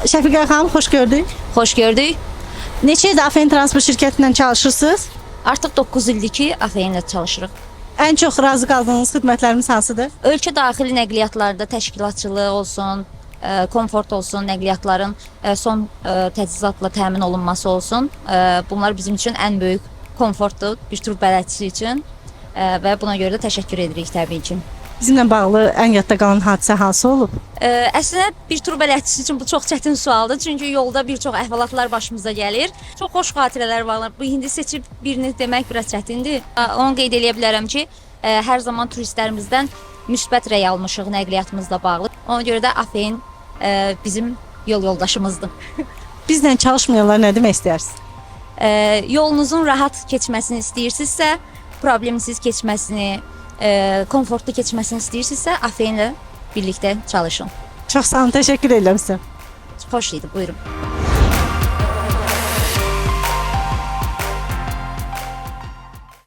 Şəfiqə xanım, xoş gördük. Xoş gördük. Neçə ildir Afenin Transport şirkətindən çalışırsınız? Artıq 9 ildir ki, AFN-ilə çalışırıq. Ən çox razı qaldığınız xidmətlərimiz hansıdır? Ölkə daxili nəqliyyatlarda təşkilatçılığı olsun, komfort olsun, nəqliyyatların son təchizatla təmin olunması olsun. Bunlar bizim üçün ən böyük komfortdur bir tur bələdçisi üçün və buna görə də təşəkkür edirik təbii ki. Bizimlə bağlı ən yadda qalan hadisə hansı olub? Əslində bir tur bələdçisi üçün bu çox çətin sualdır. Çünki yolda bir çox əhvalatlar başımıza gəlir. Çox xoş xatirələr var. Bu indi seçib birini demək biraz çətindir. Onu qeyd eləyə bilərəm ki, hər zaman turistlərimizdən müsbət rəy almışıq nəqliyyatımızla bağlı. Ona görə də AFN bizim yol yoldaşımızdır. Bizlə çalışmayanlara nə demək istəyirsiniz? Yolunuzun rahat keçməsini istəyirsinizsə, problemsiz keçməsini, komfortlu keçməsini istəyirsinizsə, AFN ilə birlikdə çalışın. Çox sağ olun, təşəkkür edirəm sizə. Xoş idi, buyurun.